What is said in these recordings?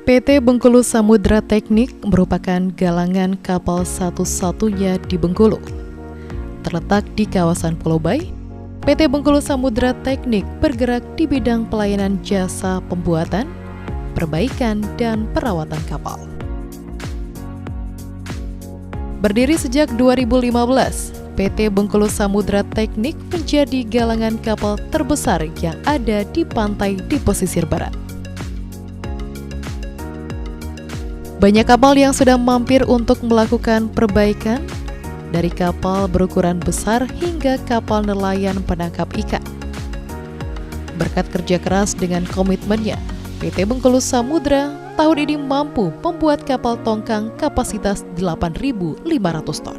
PT Bengkulu Samudra Teknik merupakan galangan kapal satu-satunya di Bengkulu. Terletak di kawasan Pulau Bay, PT Bengkulu Samudra Teknik bergerak di bidang pelayanan jasa pembuatan, perbaikan, dan perawatan kapal. Berdiri sejak 2015, PT Bengkulu Samudra Teknik menjadi galangan kapal terbesar yang ada di pantai di pesisir barat. Banyak kapal yang sudah mampir untuk melakukan perbaikan, dari kapal berukuran besar hingga kapal nelayan penangkap ikan. Berkat kerja keras dengan komitmennya, PT Bengkulu Samudra tahun ini mampu membuat kapal tongkang kapasitas 8.500 ton.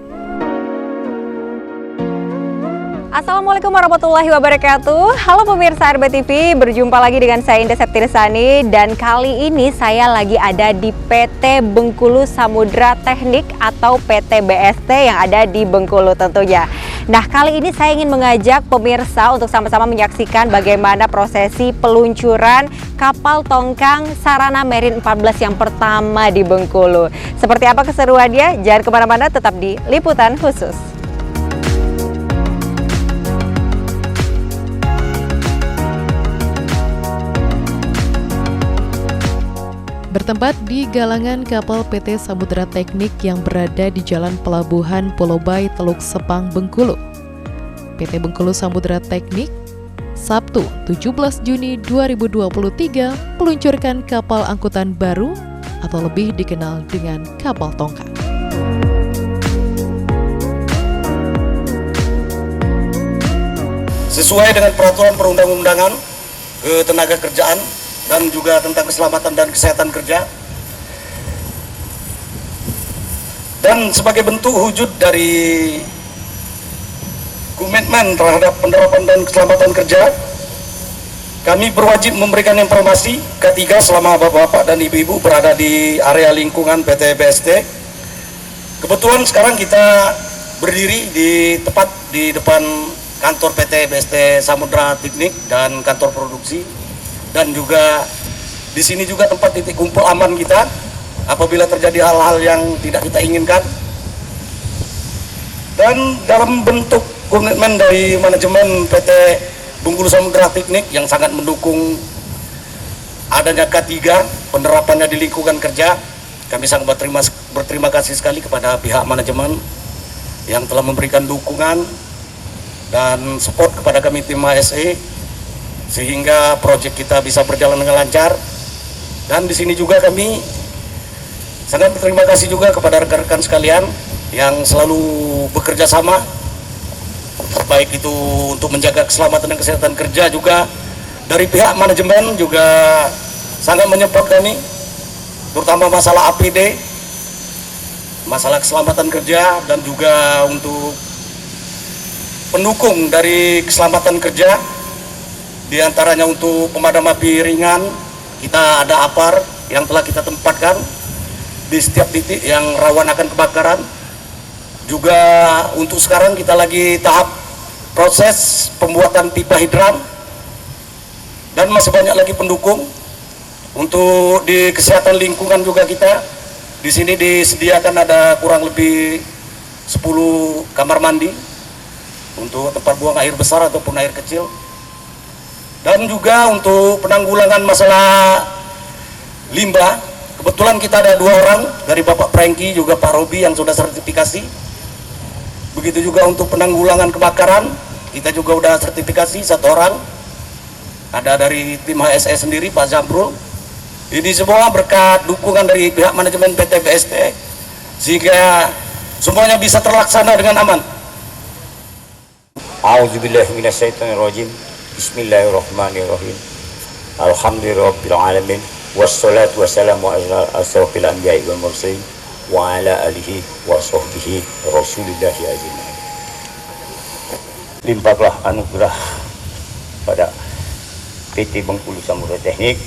Assalamualaikum warahmatullahi wabarakatuh. Halo pemirsa RBTV, berjumpa lagi dengan saya Indah Septirsani. Dan kali ini saya lagi ada di PT Bengkulu Samudra Teknik atau PT BST yang ada di Bengkulu tentunya. Nah, kali ini saya ingin mengajak pemirsa untuk sama-sama menyaksikan bagaimana prosesi peluncuran kapal tongkang Sarana Marine 14 yang pertama di Bengkulu. Seperti apa keseruannya? Jangan kemana-mana, tetap di Liputan Khusus. Bertempat di galangan kapal PT Samudra Teknik yang berada di Jalan Pelabuhan Pulau Bay, Teluk Sepang, Bengkulu. PT Bengkulu Samudra Teknik, Sabtu 17 Juni 2023, meluncurkan kapal angkutan baru atau lebih dikenal dengan kapal tongkang. Sesuai dengan peraturan perundang-undangan ketenagakerjaan dan juga tentang keselamatan dan kesehatan kerja, dan sebagai bentuk wujud dari komitmen terhadap penerapan dan keselamatan kerja, kami berwajib memberikan informasi ketiga selama bapak-bapak dan ibu-ibu berada di area lingkungan PT BST. Kebetulan sekarang kita berdiri tepat di depan kantor PT BST Samudra Teknik dan kantor produksi. Dan juga di sini juga tempat titik kumpul aman kita apabila terjadi hal-hal yang tidak kita inginkan. Dan dalam bentuk komitmen dari manajemen PT Bengkulu Samudra Teknik yang sangat mendukung adanya K3 penerapannya di lingkungan kerja, kami sangat berterima kasih sekali kepada pihak manajemen yang telah memberikan dukungan dan support kepada kami tim HSE sehingga proyek kita bisa berjalan dengan lancar. Dan di sini juga kami sangat berterima kasih juga kepada rekan-rekan sekalian yang selalu bekerja sama, baik itu untuk menjaga keselamatan dan kesehatan kerja, juga dari pihak manajemen juga sangat menyupport kami, terutama masalah APD, masalah keselamatan kerja, dan juga untuk pendukung dari keselamatan kerja. Di antaranya untuk pemadam api ringan, kita ada APAR yang telah kita tempatkan di setiap titik yang rawan akan kebakaran. Juga untuk sekarang kita lagi tahap proses pembuatan pipa hidran, dan masih banyak lagi pendukung. Untuk di kesehatan lingkungan juga kita di sini disediakan ada kurang lebih 10 kamar mandi untuk tempat buang air besar ataupun air kecil. Dan juga untuk penanggulangan masalah limbah, kebetulan kita ada 2 orang dari Bapak Franky juga Pak Robi yang sudah sertifikasi. Begitu juga untuk penanggulangan kebakaran, kita juga udah sertifikasi 1 orang. Ada dari tim HSE sendiri Pak Zambrul. Ini semua berkat dukungan dari pihak manajemen PT BST sehingga semuanya bisa terlaksana dengan aman. A'udzubillahi minasyaitonirrajim. Bismillahirrahmanirrahim. Alhamdulillahirabbil wassalatu wassalamu ala asyrafil anbiya'i wal mursalin wa ala alihi wa sahbihi rasulillahi ajmain. Limpahlah anugerah pada PT Bengkulu Samudra Teknik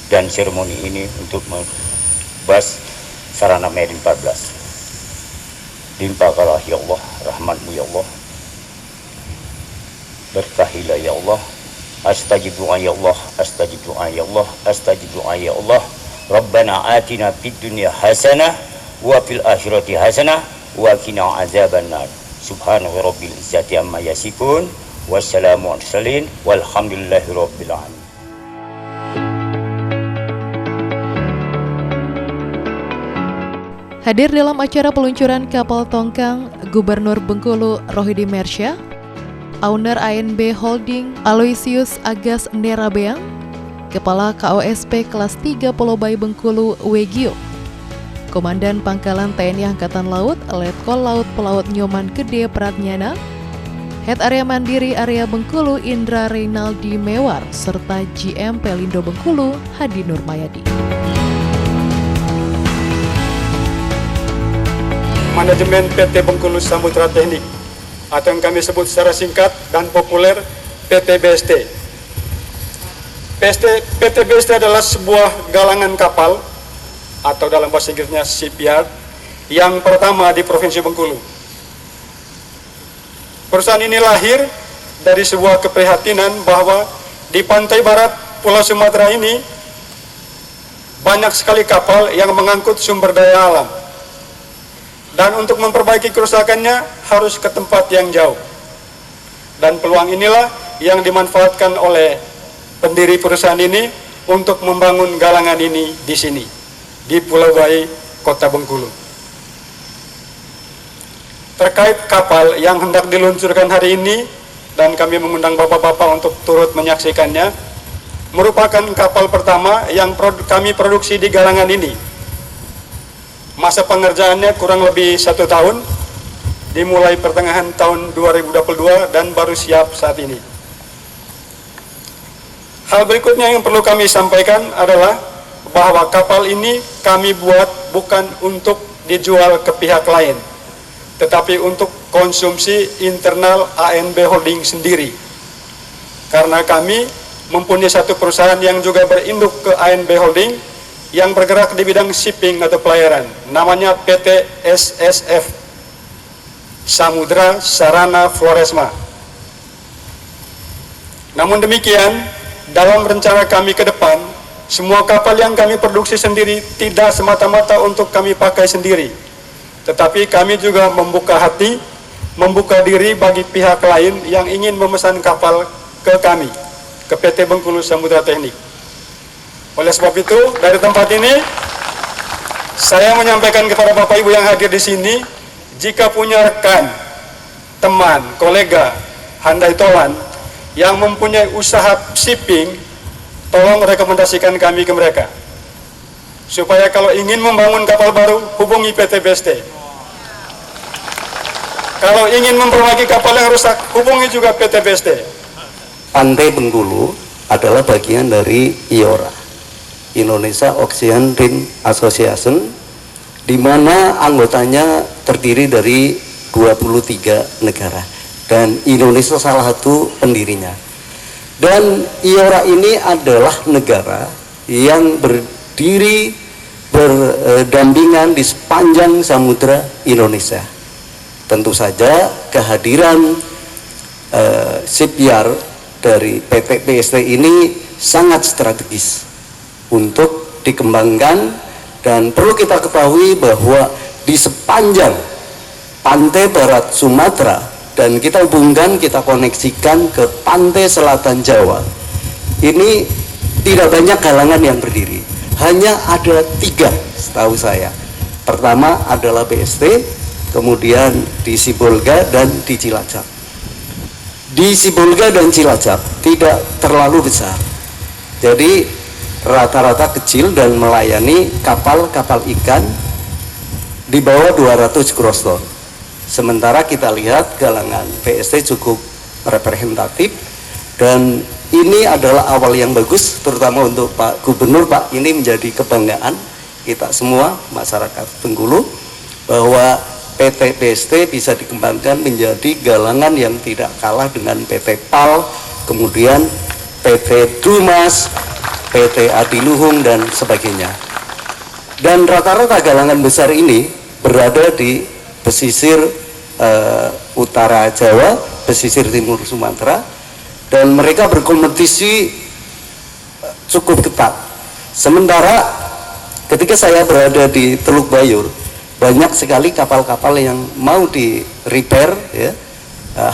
dan seremoni ini untuk membahas Sarana Marine 14. Limpahkanlah ya Allah, rahmatmu ya Allah, berkahilah ya Allah, astajib doa ya Allah, astajib doa ya Allah, astajib doa ya Allah, Rabbana atina fid dunya hasanah wa fil akhirati hasanah wa qina azabannar. Subhana rabbil izzati amma yasifun. Wassalamu ala mursalin walhamdulillahi rabbil alamin. Hadir dalam acara peluncuran kapal tongkang Gubernur Bengkulu Rohidi Mersya, owner ANB Holding Aloysius Agas Nerabeang, Kepala KOSP kelas 3 Pulau Bayi Bengkulu Wegio, Komandan Pangkalan TNI Angkatan Laut Letkol Laut Pelaut Nyoman Gede Pratnyana, Head Area Mandiri Area Bengkulu Indra Reynaldi Mewar, serta GM Pelindo Bengkulu Hadi Nurmayadi. Manajemen PT Bengkulu Samudra Teknik atau yang kami sebut secara singkat dan populer PT BST. PT BST adalah sebuah galangan kapal atau dalam bahasa Inggrisnya shipyard yang pertama di Provinsi Bengkulu. Perusahaan ini lahir dari sebuah keprihatinan bahwa di pantai barat Pulau Sumatera ini banyak sekali kapal yang mengangkut sumber daya alam. Dan untuk memperbaiki kerusakannya harus ke tempat yang jauh. Dan peluang inilah yang dimanfaatkan oleh pendiri perusahaan ini untuk membangun galangan ini di sini, di Pulau Bayi, Kota Bengkulu. Terkait kapal yang hendak diluncurkan hari ini, dan kami mengundang bapak-bapak untuk turut menyaksikannya, merupakan kapal pertama yang kami produksi di galangan ini. Masa pengerjaannya kurang lebih 1 tahun, dimulai pertengahan tahun 2022 dan baru siap saat ini. Hal berikutnya yang perlu kami sampaikan adalah bahwa kapal ini kami buat bukan untuk dijual ke pihak lain, tetapi untuk konsumsi internal ANB Holding sendiri. Karena kami mempunyai satu perusahaan yang juga berinduk ke ANB Holding, yang bergerak di bidang shipping atau pelayaran, namanya PT SSF Samudra Sarana Floresma. Namun demikian, dalam rencana kami ke depan, semua kapal yang kami produksi sendiri tidak semata-mata untuk kami pakai sendiri, tetapi kami juga membuka hati, membuka diri bagi pihak lain yang ingin memesan kapal ke kami, ke PT Bengkulu Samudra Teknik. Oleh sebab itu, dari tempat ini, saya menyampaikan kepada Bapak Ibu yang hadir di sini, jika punya rekan, teman, kolega, handai tolan, yang mempunyai usaha shipping, tolong rekomendasikan kami ke mereka. Supaya kalau ingin membangun kapal baru, hubungi PT BST. Kalau ingin memperbaiki kapal yang rusak, hubungi juga PT BST. Pantai Bengkulu adalah bagian dari IORA, Indonesia Ocean Rim Association, di mana anggotanya terdiri dari 23 negara dan Indonesia salah satu pendirinya. Dan IORA ini adalah negara yang berdiri berdampingan di sepanjang samudra Indonesia. Tentu saja kehadiran shipyard dari PT BST ini sangat strategis untuk dikembangkan, dan perlu kita ketahui bahwa di sepanjang pantai barat Sumatera, dan kita hubungkan, kita koneksikan ke pantai selatan Jawa, ini tidak banyak galangan yang berdiri, hanya ada 3 setahu saya. Pertama adalah BST, kemudian di Sibolga dan di Cilacap. Di Sibolga dan Cilacap tidak terlalu besar, jadi rata-rata kecil dan melayani kapal-kapal ikan di bawah 200 gross ton. Sementara kita lihat galangan BST cukup representatif, dan ini adalah awal yang bagus terutama untuk Pak Gubernur. Pak, ini menjadi kebanggaan kita semua masyarakat Bengkulu bahwa PT BST bisa dikembangkan menjadi galangan yang tidak kalah dengan PT PAL, kemudian PT Dumas, PT Adiluhung dan sebagainya. Dan rata-rata galangan besar ini berada di pesisir utara Jawa, pesisir timur Sumatera, dan mereka berkompetisi cukup ketat. Sementara ketika saya berada di Teluk Bayur, banyak sekali kapal-kapal yang mau di repair, ya,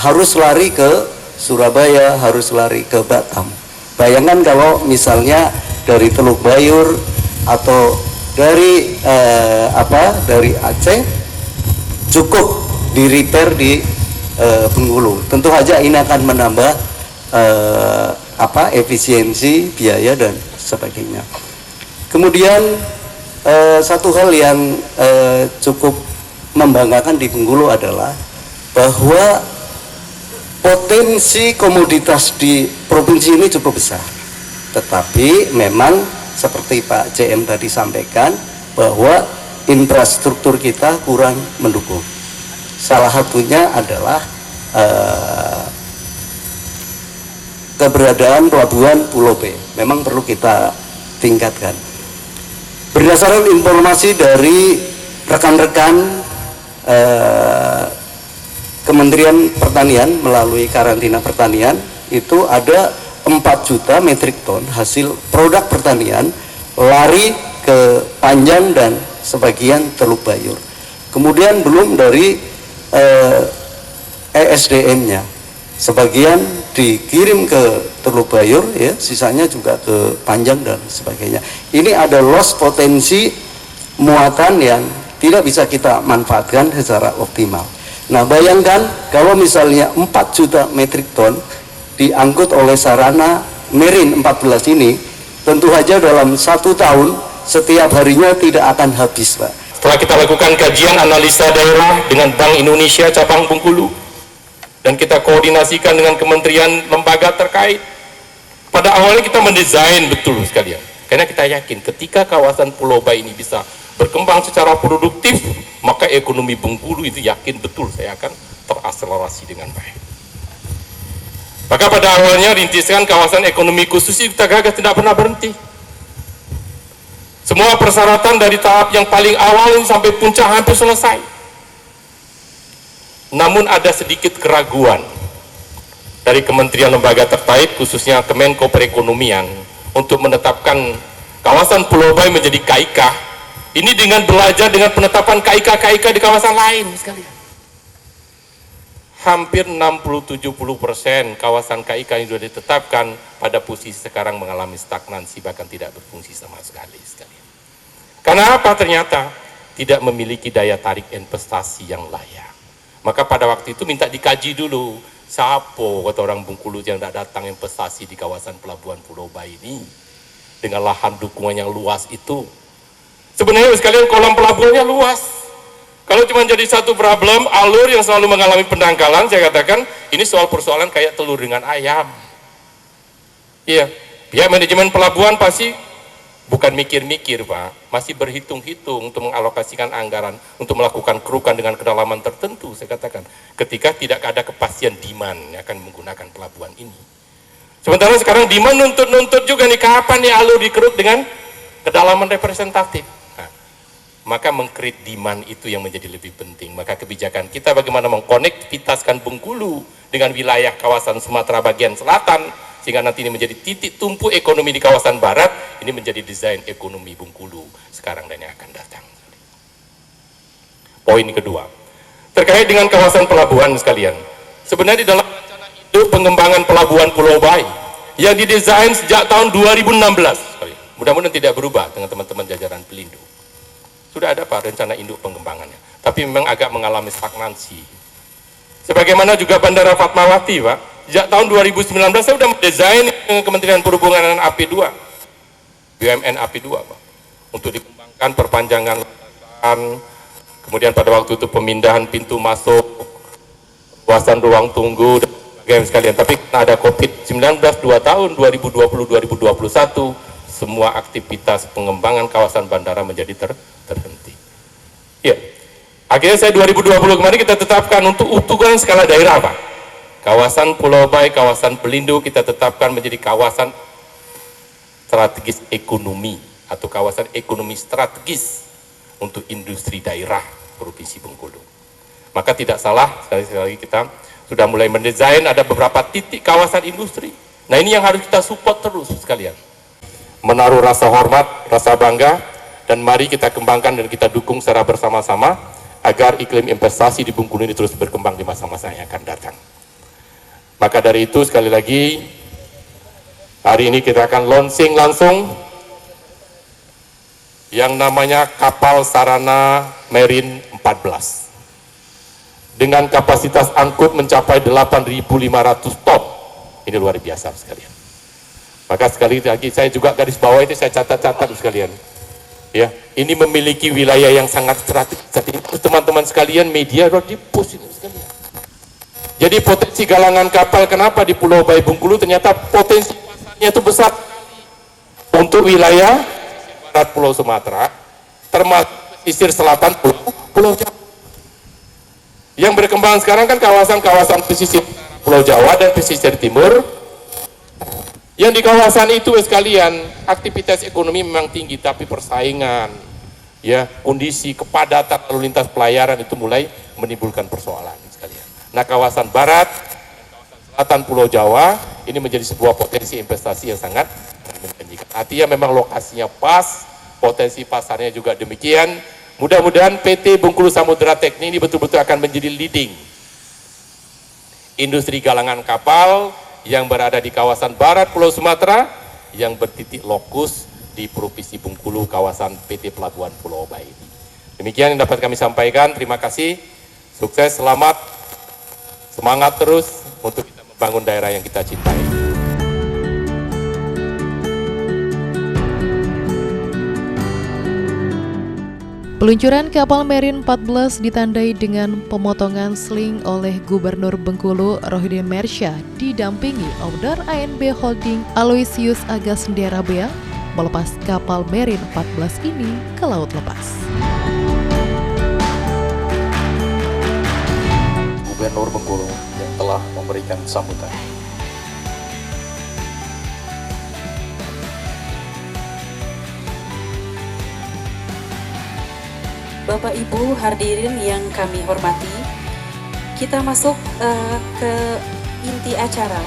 harus lari ke Surabaya, harus lari ke Batam. Bayangkan kalau misalnya dari Teluk Bayur atau dari dari Aceh cukup di repair di Bengkulu, tentu saja ini akan menambah efisiensi, biaya dan sebagainya. Kemudian satu hal yang cukup membanggakan di Bengkulu adalah bahwa potensi komoditas di provinsi ini cukup besar, tetapi memang seperti Pak CM tadi sampaikan bahwa infrastruktur kita kurang mendukung. Salah satunya adalah keberadaan pelabuhan Pulau B, memang perlu kita tingkatkan. Berdasarkan informasi dari rekan-rekan Kementerian Pertanian melalui karantina pertanian, itu ada 4 juta metrik ton hasil produk pertanian lari ke Panjang dan sebagian Teluk Bayur. Kemudian belum dari ESDM-nya, sebagian dikirim ke Teluk Bayur, ya, sisanya juga ke Panjang dan sebagainya. Ini ada loss potensi muatan yang tidak bisa kita manfaatkan secara optimal. Nah, bayangkan kalau misalnya 4 juta metrik ton diangkut oleh sarana Merin 14 ini, tentu saja dalam 1 tahun setiap harinya tidak akan habis, Pak. Setelah kita lakukan kajian analisa daerah dengan Bank Indonesia cabang Bengkulu dan kita koordinasikan dengan kementerian lembaga terkait, pada awalnya kita mendesain betul sekalian, karena kita yakin ketika kawasan Pulau Bay ini bisa berkembang secara produktif, maka ekonomi Bengkulu itu yakin betul saya akan terakselerasi dengan baik. Maka pada awalnya rintisan kawasan ekonomi khusus kita gagas tidak pernah berhenti. Semua persyaratan dari tahap yang paling awal ini sampai puncak hampir selesai. Namun ada sedikit keraguan dari kementerian lembaga terkait, khususnya Kemenko Perekonomian, untuk menetapkan kawasan Pulau Bay menjadi KIK. Ini dengan belajar dengan penetapan KIK di kawasan lain sekalian. Hampir 60-70% kawasan KIK yang sudah ditetapkan pada posisi sekarang mengalami stagnansi, bahkan tidak berfungsi sama sekali. Karena apa? Ternyata tidak memiliki daya tarik investasi yang layak. Maka pada waktu itu minta dikaji dulu, siapa kata orang Bengkulu yang tidak datang investasi di kawasan pelabuhan Pulau Bay ini dengan lahan dukungan yang luas itu. Sebenarnya sekalian kolam pelabuhannya luas. Kalau cuma jadi satu problem, alur yang selalu mengalami pendangkalan, saya katakan ini soal persoalan kayak telur dengan ayam. Iya, pihak manajemen pelabuhan pasti bukan mikir-mikir, Pak, masih berhitung-hitung untuk mengalokasikan anggaran untuk melakukan kerukan dengan kedalaman tertentu, saya katakan, ketika tidak ada kepastian demand yang akan menggunakan pelabuhan ini. Sementara sekarang demand nuntut juga nih, kapan nih alur dikeruk dengan kedalaman representatif. Maka meng-create demand itu yang menjadi lebih penting. Maka kebijakan kita bagaimana mengkonektivitaskan Bengkulu dengan wilayah kawasan Sumatera bagian selatan, sehingga nanti ini menjadi titik tumpu ekonomi di kawasan barat, ini menjadi desain ekonomi Bengkulu sekarang dan yang akan datang. Poin kedua, terkait dengan kawasan pelabuhan sekalian. Sebenarnya di dalam rencana induk pengembangan pelabuhan Pulau Bay yang didesain sejak tahun 2016, mudah-mudahan tidak berubah dengan teman-teman jajaran Pelindo. Sudah ada Pak rencana induk pengembangannya, tapi memang agak mengalami stagnansi. Sebagaimana juga Bandara Fatmawati, Pak, sejak tahun 2019 saya sudah mendesain Kementerian Perhubungan dan AP2, BUMN AP2, Pak, untuk dikembangkan perpanjangan landasan, kemudian pada waktu itu pemindahan pintu masuk, luasan ruang tunggu, dan sebagainya sekalian. Tapi karena ada COVID-19 2 tahun, 2020-2021, semua aktivitas pengembangan kawasan bandara menjadi terhenti. Ya, akhirnya saya 2020 kemarin kita tetapkan untuk utuhan skala daerah, Pak. Kawasan Pulau Bay, kawasan Pelindo kita tetapkan menjadi kawasan strategis ekonomi atau kawasan ekonomi strategis untuk industri daerah Provinsi Bengkulu. Maka tidak salah, sekali lagi kita sudah mulai mendesain ada beberapa titik kawasan industri. Nah, ini yang harus kita support terus sekalian. Menaruh rasa hormat, rasa bangga, dan mari kita kembangkan dan kita dukung secara bersama-sama agar iklim investasi di Bengkulu ini terus berkembang di masa-masa yang akan datang. Maka dari itu sekali lagi hari ini kita akan launching langsung yang namanya kapal Sarana Marine 14 dengan kapasitas angkut mencapai 8.500 ton. Ini luar biasa sekalian. Maka sekali lagi saya juga garis bawah itu saya catat-catat sekalian. Ya, ini memiliki wilayah yang sangat strategis. Teman-teman sekalian, media harus di-push ini sekalian. Jadi potensi galangan kapal kenapa di Pulau Bayi Bengkulu ternyata potensi pasarnya itu besar untuk wilayah barat Pulau Sumatera, termasuk pesisir selatan Pulau Jawa. Yang berkembang sekarang kan kawasan-kawasan pesisir Pulau Jawa dan pesisir timur. Yang di kawasan itu sekalian, aktivitas ekonomi memang tinggi, tapi persaingan, ya, kondisi kepadatan lalu lintas pelayaran itu mulai menimbulkan persoalan sekalian. Nah, kawasan barat, kawasan selatan Pulau Jawa, ini menjadi sebuah potensi investasi yang sangat menjanjikan. Artinya memang lokasinya pas, potensi pasarnya juga demikian. Mudah-mudahan PT Bengkulu Samudra Teknik ini betul-betul akan menjadi leading industri galangan kapal yang berada di kawasan barat Pulau Sumatera yang bertitik lokus di Provinsi Bengkulu, kawasan PT Pelabuhan Pulau Bayi. Demikian yang dapat kami sampaikan. Terima kasih, sukses, selamat, semangat terus untuk kita membangun daerah yang kita cintai. Peluncuran kapal Marine 14 ditandai dengan pemotongan sling oleh Gubernur Bengkulu Rohidin Mersya didampingi Owner ANB Holding Aloysius Agas Nderabea melepas kapal Marine 14 ini ke laut lepas. Gubernur Bengkulu yang telah memberikan sambutan. Bapak Ibu hadirin yang kami hormati, kita masuk ke inti acara,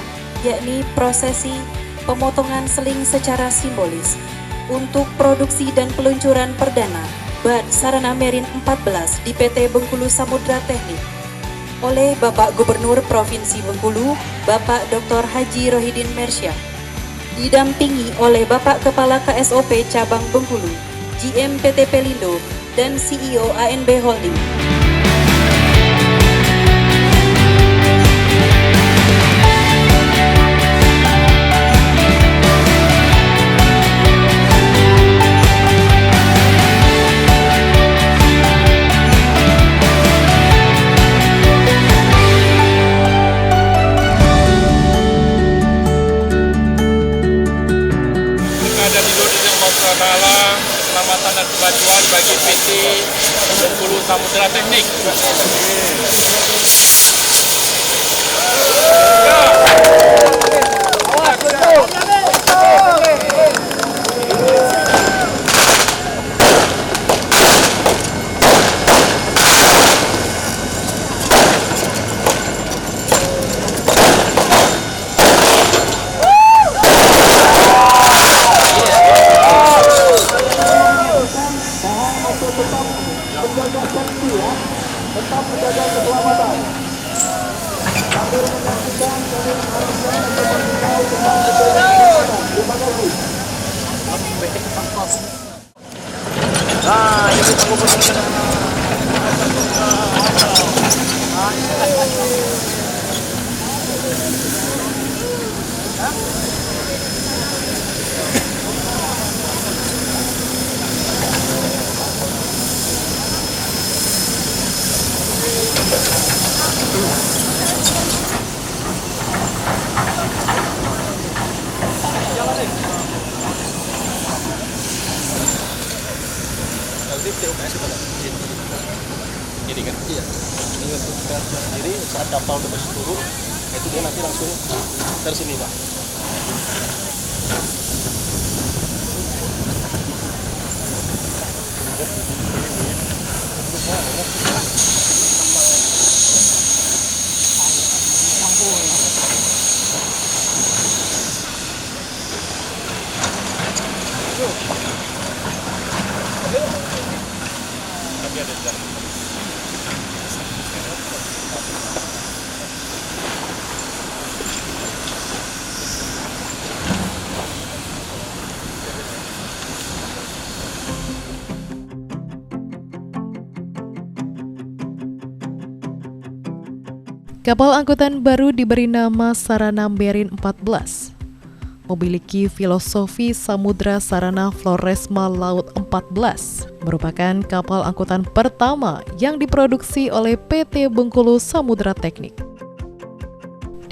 yakni prosesi pemotongan seling secara simbolis untuk produksi dan peluncuran perdana BAT Sarana Marine 14 di PT Bengkulu Samudra Teknik oleh Bapak Gubernur Provinsi Bengkulu, Bapak Dr. Haji Rohidin Mersya, didampingi oleh Bapak Kepala KSOP Cabang Bengkulu, GM PT Pelindo, dan CEO ANB Holding. Ada di Indonesia Allah, keselamatan dan kemajuan bagi PT Bengkulu Samudra Teknik. Ini kan? Iya. Ini untuk kita sendiri saat kapal udah masih turun, itu dia nanti langsung dari sini, Pak. Kapal angkutan baru diberi nama Sarana Marine 14. Memiliki filosofi Samudra Sarana Floresma Laut 14, merupakan kapal angkutan pertama yang diproduksi oleh PT Bengkulu Samudra Teknik.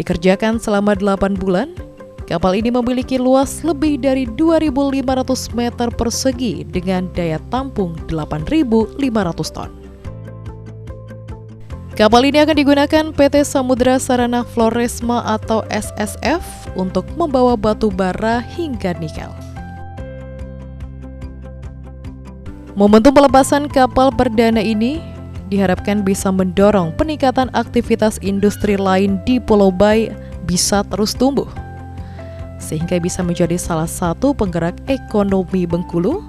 Dikerjakan selama 8 bulan, kapal ini memiliki luas lebih dari 2.500 meter persegi dengan daya tampung 8.500 ton. Kapal ini akan digunakan PT Samudra Sarana Floresma atau SSF untuk membawa batu bara hingga nikel. Momentum pelepasan kapal perdana ini diharapkan bisa mendorong peningkatan aktivitas industri lain di Pulau Bai bisa terus tumbuh, sehingga bisa menjadi salah satu penggerak ekonomi Bengkulu,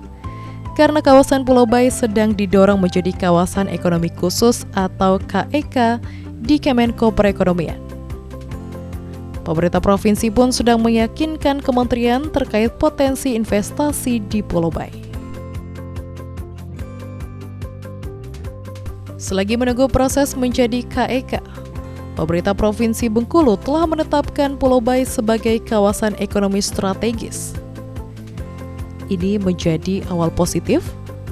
karena kawasan Pulau Bai sedang didorong menjadi kawasan ekonomi khusus atau KEK di Kemenko Perekonomian. Pemerintah provinsi pun sedang meyakinkan kementerian terkait potensi investasi di Pulau Bai. Selagi menunggu proses menjadi KEK, pemerintah provinsi Bengkulu telah menetapkan Pulau Bai sebagai kawasan ekonomi strategis. Ini menjadi awal positif,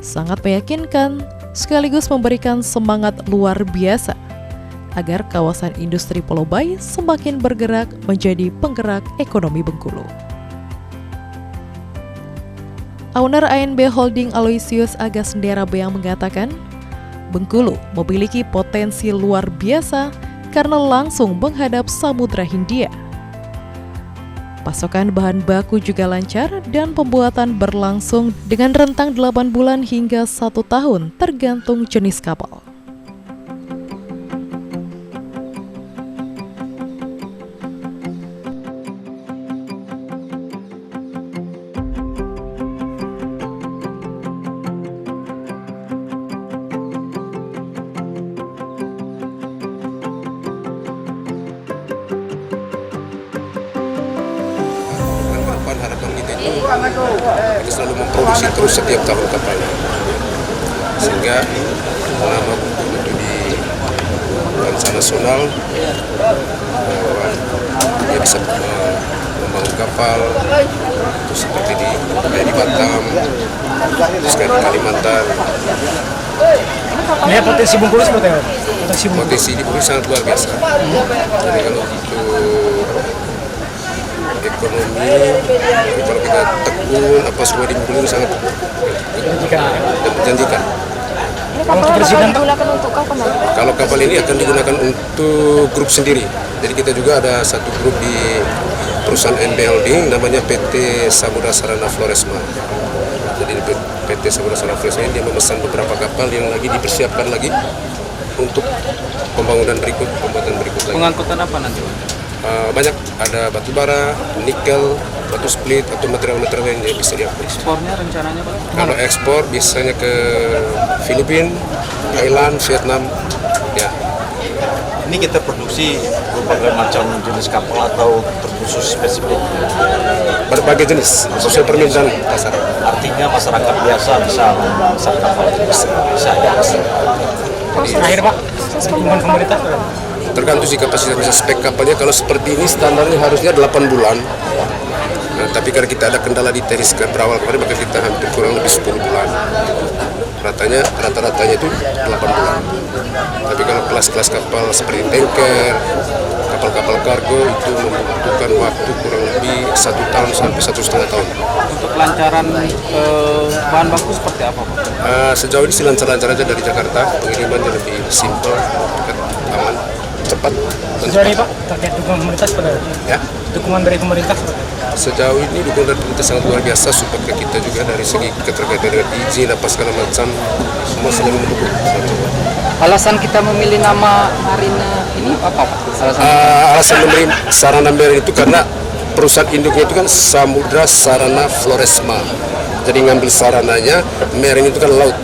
sangat meyakinkan, sekaligus memberikan semangat luar biasa agar kawasan industri Pulau Bai semakin bergerak menjadi penggerak ekonomi Bengkulu. Owner ANB Holding Aloysius Agasndera Beang mengatakan, Bengkulu memiliki potensi luar biasa karena langsung menghadap Samudra Hindia. Pasokan bahan baku juga lancar dan pembuatan berlangsung dengan rentang 8 bulan hingga 1 tahun tergantung jenis kapal. Harapan kita itu kita selalu memproduksi terus setiap tahun kapalnya, sehingga nama Bengkulu itu di kancah nasional bahwa dia bisa membangun kapal itu seperti di Batam, terus di Kalimantan. Lihat potensi Bengkulu seperti apa? Potensi di Bengkulu sangat luar biasa. Jadi kalau itu ekonomi, kalau kita tekun apa semua di Bengkulu sangat menjanjikan. Kalau kapal ini akan digunakan untuk grup sendiri. Jadi kita juga ada satu grup di perusahaan NB Holding namanya PT Samudra Sarana Floresma. Jadi PT Samudra Sarana Floresma ini dia memesan beberapa kapal yang lagi dipersiapkan lagi untuk pembangunan pembuatan berikut lagi. Pengangkutan apa nanti? Banyak, ada batu bara, nikel, batu split atau material-material lain yang bisa diangkut. Ekspornya rencananya Pak? Kalau ekspor biasanya ke Filipina, Thailand, Vietnam, ya. Ini kita produksi berbagai macam jenis kapal atau terkhusus spesifik? Berbagai jenis, sesuai permintaan pasar. Artinya masyarakat biasa bisa memesan kapal bisa ya. Terakhir Pak, dukungan pemerintah tergantung sih kapasitas spek kapalnya. Kalau seperti ini standarnya harusnya 8 bulan. Nah, tapi karena kita ada kendala di teris ke berawal kemarin, maka kita hampir kurang lebih 10 bulan. Rata-ratanya itu 8 bulan. Tapi kalau kelas-kelas kapal seperti tanker, kapal-kapal kargo itu membutuhkan waktu kurang lebih 1 tahun sampai 1,5 tahun. Untuk kelancaran bahan baku seperti apa Pak? Sejauh ini sih lancar-lancar aja dari Jakarta, pengirimannya lebih simpel, dekat, aman, cepat. Sejauh ini Pak, terkait dukungan pemerintah seperti apa? Ya? Dukungan dari pemerintah seperti apa? Sejauh ini dukungan dari pemerintah sangat luar biasa, supaya kita juga dari segi keterkaitan dengan izin apa segala macam semua selalu mendukung. Alasan kita memilih nama Marina ini apa Pak? Alasan memilih Sarana Marine itu karena perusahaan induknya itu kan Samudra Sarana Floresma. Jadi ngambil sarananya, Marine itu kan laut.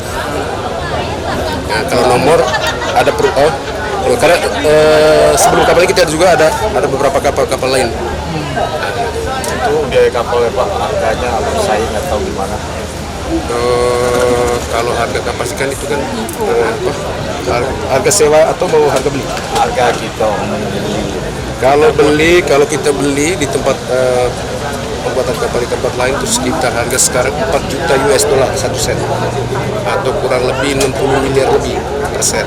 Nah, kalau nomor ada karena sebelum kapal ini kita juga ada beberapa kapal-kapal lain. Itu biaya kapal ya Pak, harganya atau saing atau gimana? Kalau harga kapal ikan itu kan harga sewa atau mau harga beli? Harga kita membeli. Kalau kita beli di tempat pembuatan kapal di tempat lain itu sekitar harga sekarang 4 juta US dollar satu set, atau kurang lebih 60 miliar lebih per set.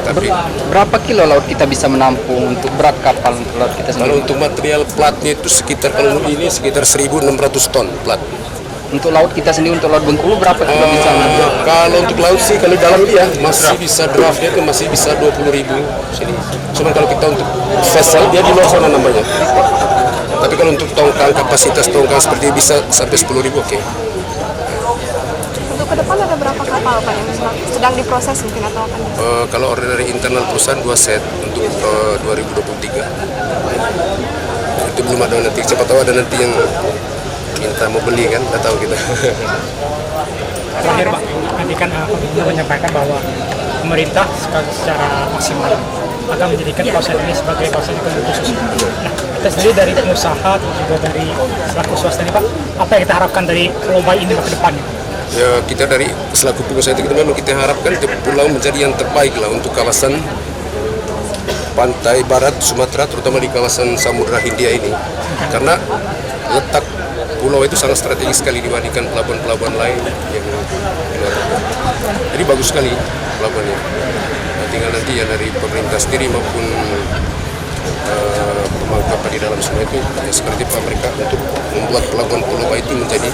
Tapi Berapa kilo laut kita bisa menampung untuk berat kapal untuk laut kita kalau sendiri? untuk material platnya itu sekitar, kalau ini sekitar 1.600 ton plat. Untuk laut kita sendiri, untuk laut Bengkulu berapa kilo bisa menampung? Kalau untuk laut sih, kalau dalam dia masih bisa draftnya itu masih bisa 20.000 sini. Cuma kalau kita untuk vessel dia di luar sana nambahnya. Tapi kalau untuk tongkang, kapasitas tongkang seperti bisa sampai 10.000 oke. Untuk ke depan ada berapa kapal Pak yang sedang diproses mungkin atau akan Kalau order dari internal perusahaan 2 set untuk 2023. Itu belum ada, nanti siapa tahu ada nanti yang minta mau beli kan, nggak tahu kita. Terakhir Pak, tadi kan Pak Gubernur menyampaikan bahwa pemerintah secara maksimal akan menjadikan kawasan ini sebagai kawasan ekonomi khusus. Nah, kita sendiri dari pengusaha juga dari selaku swasta ini Pak, apa yang kita harapkan dari lomba ini ke depannya? Ya, kita dari selaku pengusaha itu memang kita harapkan pulau menjadi yang terbaik lah untuk kawasan pantai barat Sumatera, terutama di kawasan Samudra Hindia ini, karena letak pulau itu sangat strategis sekali dibandingkan pelabuhan-pelabuhan lain yang luar. Jadi bagus sekali pelabuhannya. Nah, tinggal nanti ya dari pemerintah sendiri maupun pemangku kapal di dalam sungai itu ya seperti Pak mereka untuk membuat pelabuhan Pulau Bayi itu menjadi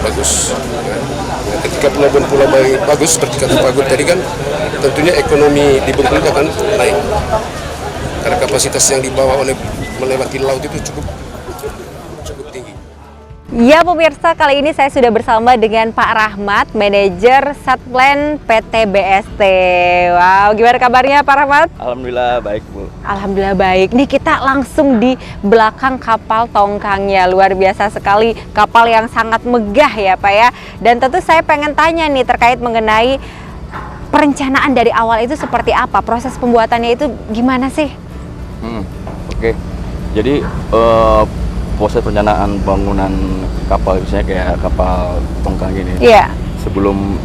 bagus. Nah, ketika pelabuhan Pulau Bayi bagus seperti kata Pak Gub tadi kan, tentunya ekonomi di Bengkulu akan naik karena kapasitas yang dibawa oleh melewati laut itu cukup tinggi. Ya pemirsa, kali ini saya sudah bersama dengan Pak Rahmat, manajer Satplan PT BST. Wow, gimana kabarnya Pak Rahmat? Alhamdulillah baik Bu. Alhamdulillah baik. Nih kita langsung di belakang kapal tongkangnya, luar biasa sekali. Kapal yang sangat megah ya Pak ya. Dan tentu saya pengen tanya nih terkait mengenai perencanaan dari awal itu seperti apa? Proses pembuatannya itu gimana sih? Oke. Jadi proses perencanaan bangunan kapal misalnya kayak kapal tongkang ini. Iya. Sebelum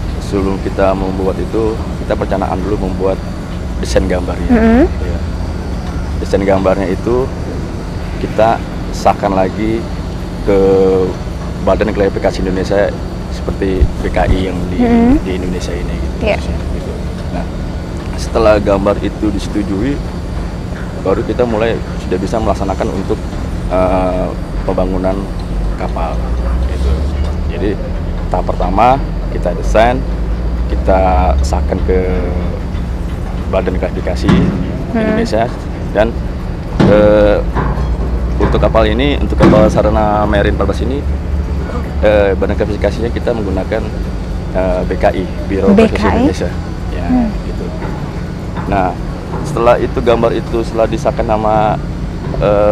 kita membuat itu, kita perencanaan dulu membuat desain gambarnya. Ya. Desain gambarnya itu kita sahkan lagi ke Badan Klarifikasi Indonesia seperti BKI yang di Indonesia ini gitu. Yeah. Gitu. Nah, setelah gambar itu disetujui, baru kita mulai sudah bisa melaksanakan untuk pembangunan kapal gitu. Jadi tahap pertama kita desain, kita sahkan ke Badan Klarifikasi Indonesia, dan untuk kapal ini, untuk kapal Sarana Marine 14 ini Badan Klarifikasinya kita menggunakan BKI, Biro Klarifikasi Indonesia ya, gitu. Nah, setelah itu gambar itu setelah disahkan nama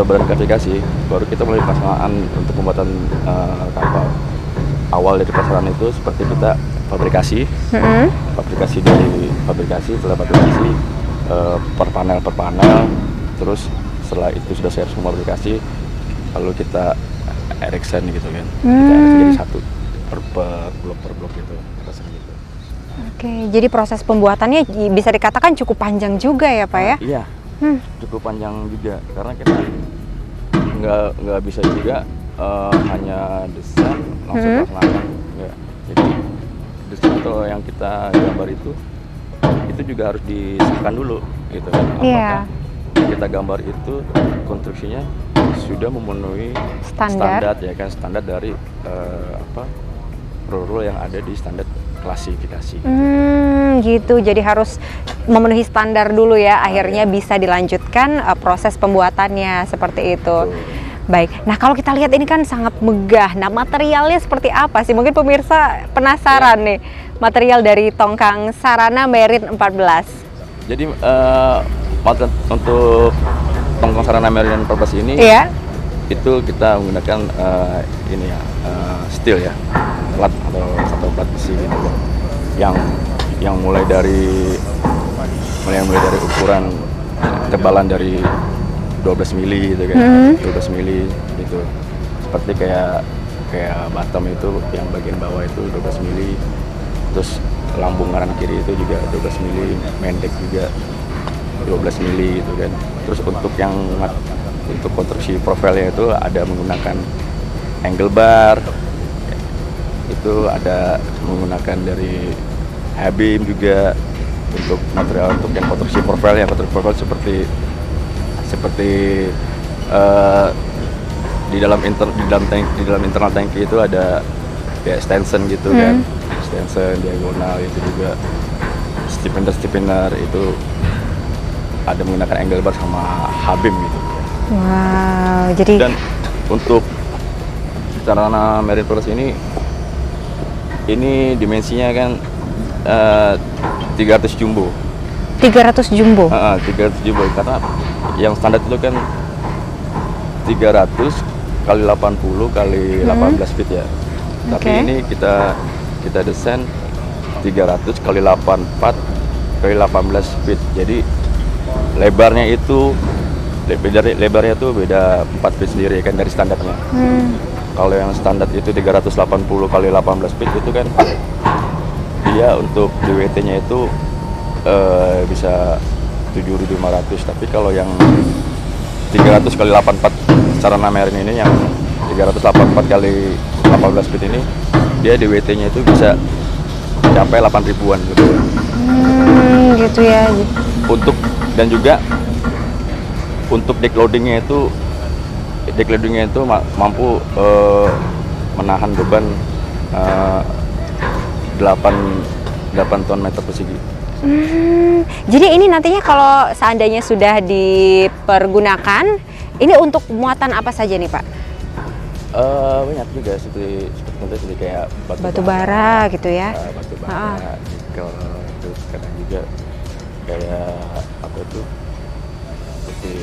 Badan Klarifikasi, baru kita mulai pelaksanaan untuk pembuatan kapal. Awal dari pelaksanaan itu seperti kita fabrikasi, setelah fabrikasi per panel, terus setelah itu sudah siap semua fabrikasi, lalu kita erection gitu kan, kita erection jadi satu per blok gitu. Oke, jadi proses pembuatannya bisa dikatakan cukup panjang juga ya Pak ya? Iya. Cukup panjang juga karena kita nggak bisa juga hanya desain langsung pelaksanaan. Jadi desain atau yang kita gambar itu juga harus disahkan dulu gitu kan. Apakah kita gambar itu konstruksinya sudah memenuhi standar ya kan, standar dari rule yang ada di standar klasifikasi. Gitu, jadi harus memenuhi standar dulu ya, akhirnya bisa dilanjutkan proses pembuatannya seperti itu. Baik, nah kalau kita lihat ini kan sangat megah, nah materialnya seperti apa sih? Mungkin pemirsa penasaran nih, material dari tongkang Sarana Marine 14. Jadi untuk tongkang Sarana Marine 14 ini, itu kita menggunakan ini ya, steel ya, plat atau plat besi gitu, yang mulai dari ukuran tebalan dari 12 mili gitu kan, 12 mili gitu, seperti kayak kayak bottom itu yang bagian bawah itu 12 mili, terus lambung kanan kiri itu juga 12 mili, mendek juga 12 mili gitu kan. Terus untuk konstruksi profilnya itu ada menggunakan angle bar, itu ada menggunakan dari H-beam juga. Untuk material untuk yang konstruksi profilnya, profil seperti di dalam internal tangki itu ada kayak extension gitu kan, extension diagonal itu juga, stiffener itu ada menggunakan angle bar sama H-beam gitu. Wow, jadi dan untuk sarana Marine Plus ini dimensinya kan 300 jumbo. 300 jumbo? 300 jumbo, karena yang standar itu kan 300 kali 80 kali 18 feet ya. Tapi ini kita desain 300 kali 84 kali 18 feet. Jadi lebarnya itu beda 4 feet sendiri kan dari standarnya. Kalau yang standar itu 380 kali 18 feet itu kan dia untuk DWT-nya itu bisa 7.500, tapi kalau yang 300 kali 84 sarana marine ini yang 384 kali 18 feet ini dia DWT-nya itu bisa sampai 8.000-an gitu. Gitu ya. Dan juga untuk deck loadingnya itu mampu menahan beban 8 ton meter persegi. Jadi ini nantinya kalau seandainya sudah dipergunakan, ini untuk muatan apa saja nih Pak? Banyak juga seperti kayak batu bara gitu ya. Batu bara, nikel, terus kadang juga kayak apa itu seperti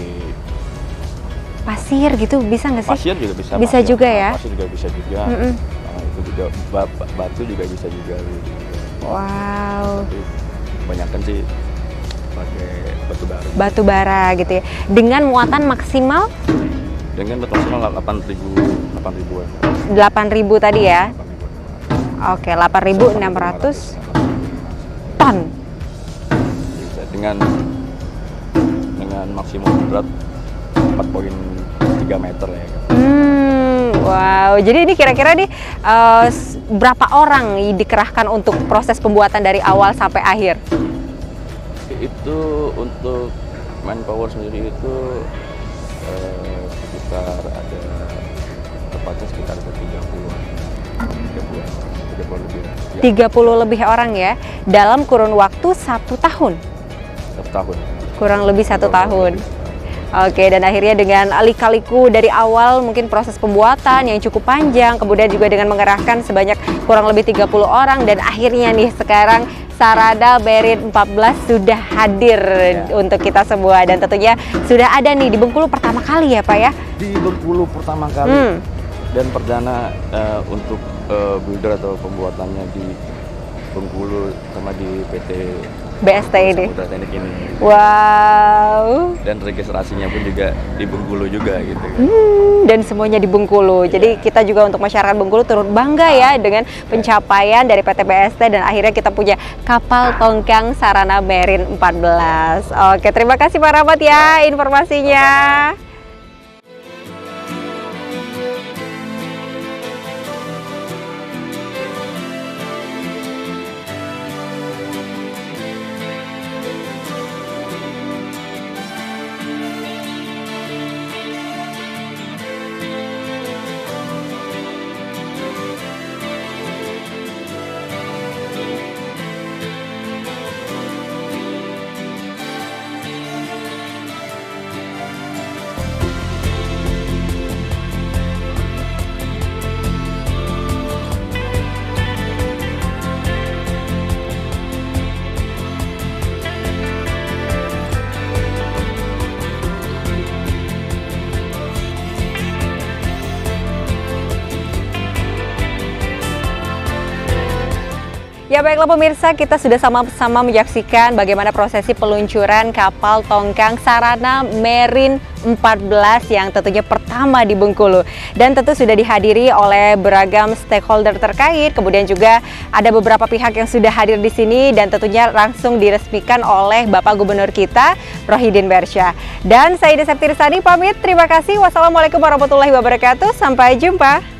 pasir gitu, bisa nggak sih? Pasir juga bisa. Bisa juga ya. Pasir juga bisa juga. Itu juga batu juga bisa juga. Wow. Tapi kebanyakan sih pakai batu bara. Batu bara gitu ya. Dengan muatan maksimal? Dengan muatan maksimal 8.000-an. 8.000 tadi ya. Oke, 8.600 ton. Dengan maksimum berat 4,3 meter ya. Wow, jadi ini kira-kira nih berapa orang dikerahkan untuk proses pembuatan dari awal sampai akhir? Itu untuk manpower sendiri itu sekitar ada tepatnya sekitar 30 lebih orang ya, dalam kurun waktu 1 tahun. 1 tahun. Kurang lebih 1 tahun. Oke, dan akhirnya dengan lika-liku dari awal mungkin proses pembuatan yang cukup panjang, kemudian juga dengan mengerahkan sebanyak kurang lebih 30 orang, dan akhirnya nih sekarang Sarana Marine 14 sudah hadir untuk kita semua, dan tentunya sudah ada nih di Bengkulu pertama kali ya Pak ya? Di Bengkulu pertama kali dan perdana untuk builder atau pembuatannya di Bengkulu sama di PT BST ini. Samudra Teknik ini. Wow. Dan registrasinya pun juga di Bengkulu juga gitu. Dan semuanya di Bengkulu. Jadi kita juga untuk masyarakat Bengkulu turut bangga ya dengan pencapaian dari PT BST, dan akhirnya kita punya kapal tongkang Sarana Marine 14. Oke, terima kasih Pak Rahmat ya informasinya. Ya baiklah pemirsa, kita sudah sama-sama menyaksikan bagaimana prosesi peluncuran kapal tongkang Sarana Marine 14 yang tentunya pertama di Bengkulu. Dan tentu sudah dihadiri oleh beragam stakeholder terkait, kemudian juga ada beberapa pihak yang sudah hadir di sini dan tentunya langsung diresmikan oleh Bapak Gubernur kita, Rohidin Bersya. Dan saya Ida Septirsani pamit, terima kasih. Wassalamualaikum warahmatullahi wabarakatuh, sampai jumpa.